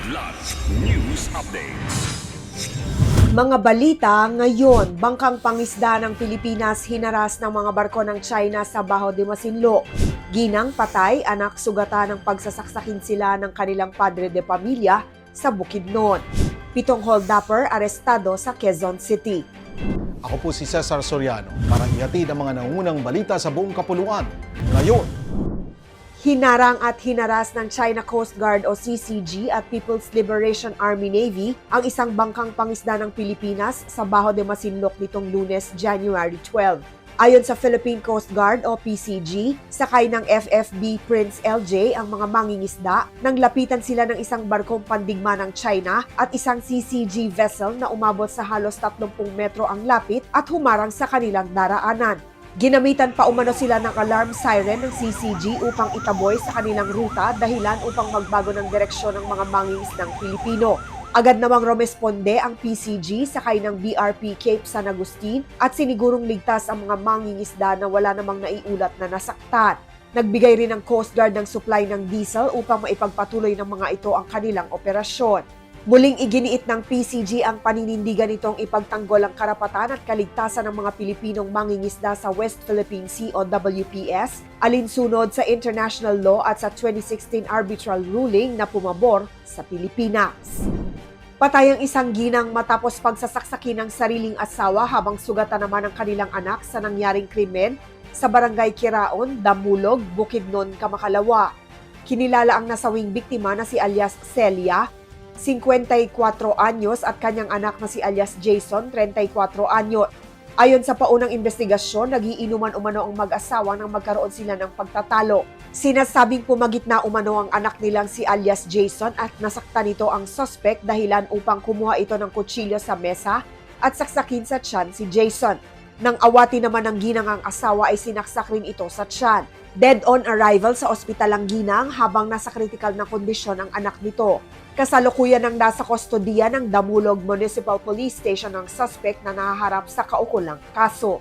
Kidlat News Updates. Mga balita ngayon, bangkang pangisda ng Pilipinas hinaras ng mga barko ng China sa Baho de Masinloc. Ginang patay, anak sugatan ng pagsasaksakin sila ng kanilang padre de pamilya sa Bukidnon. 7 hold-upper arestado sa Quezon City. Ako po si Cesar Soriano para ihatid ang mga nangungunang balita sa buong kapuluan. Ngayon, Hinarang at hinaras ng China Coast Guard o CCG at People's Liberation Army Navy ang isang bangkang pangisda ng Pilipinas sa Baho de Masinloc nitong Lunes, January 12. Ayon sa Philippine Coast Guard o PCG, sakay ng FFB Prince LJ ang mga mangingisda nang lapitan sila ng isang barkong pandigma ng China at isang CCG vessel na umabot sa halos 30 metro ang lapit at humarang sa kanilang daraanan. Ginamitan pa umano sila ng alarm siren ng CCG upang itaboy sa kanilang ruta dahilan upang magbago ng direksyon ng mga mangingisdang Pilipino. Agad namang rumesponde ang PCG sakay ng BRP Cape San Agustin at sinigurong ligtas ang mga mangingisda na wala namang naiulat na nasaktan. Nagbigay rin ang Coast Guard ng supply ng diesel upang maipagpatuloy ng mga ito ang kanilang operasyon. Muling iginiit ng PCG ang paninindigan nitong ipagtanggol ang karapatan at kaligtasan ng mga Pilipinong mangingisda sa West Philippine Sea o WPS, alinsunod sa international law at sa 2016 arbitral ruling na pumabor sa Pilipinas. Patay ang isang ginang matapos pagsasaksakin ng sariling asawa habang sugatan naman ang kanilang anak sa nangyaring krimen sa Barangay Kiraon, Damulog, Bukidnon, Kamakalawa. Kinilala ang nasawing biktima na si alias Celia, 54 anyos at kanyang anak na si alias Jason, 34 anyos. Ayon sa paunang investigasyon, nagiinuman umano ang mag-asawa nang magkaroon sila ng pagtatalo. Sinasabing pumagitna umano ang anak nilang si alias Jason at nasaktan nito ang suspect dahilan upang kumuha ito ng kutsilyo sa mesa at saksakin sa tiyan si Jason. Nang awati naman ng ginang ang asawa ay sinaksak rin ito sa tiyan. Dead on arrival sa ospital ang ginang habang nasa critical na kondisyon ang anak nito. Kasalukuyan ang nasa kustodiya ng Damulog Municipal Police Station ang suspect na nahaharap sa kaukulang kaso.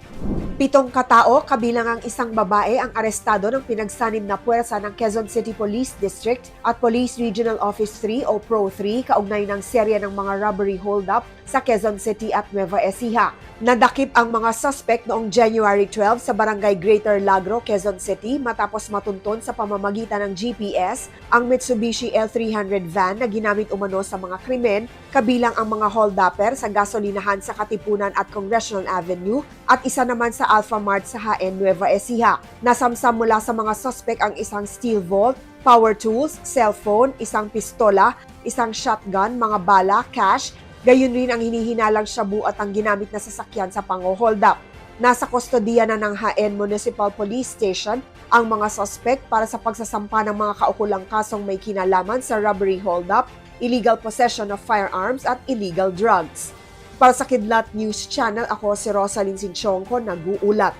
7 katao, kabilang ang isang babae ang arestado ng pinagsanib na puwersa ng Quezon City Police District at Police Regional Office 3 o PRO3 kaugnay ng serya ng mga robbery hold-up sa Quezon City at Nueva Ecija. Nadakip ang mga suspect noong January 12 sa Barangay Greater Lagro, Quezon City matapos matunton sa pamamagitan ng GPS ang Mitsubishi L300 van na ginamit umano sa mga krimen, kabilang ang mga hold-upper sa gasolinahan sa Katipunan at Congressional Avenue at isa naman sa Alpha Mart sa Jaen, Nueva Ecija. Nasamsam mula sa mga suspect ang isang steel vault, power tools, cellphone, isang pistola, isang shotgun, mga bala, cash, gayon rin ang hinihinalang shabu at ang ginamit na sasakyan sa pang-hold up. Nasa kustodiya na ng Jaen Municipal Police Station ang mga suspect para sa pagsasampa ng mga kaukulang kasong may kinalaman sa robbery hold-up, illegal possession of firearms at illegal drugs. Para sa Kidlat News Channel, ako si Rosalyn Sinchonko, nag-uulat.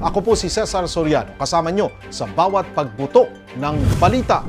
ako po si Cesar Soriano kasama nyo sa bawat pagbuto ng balita.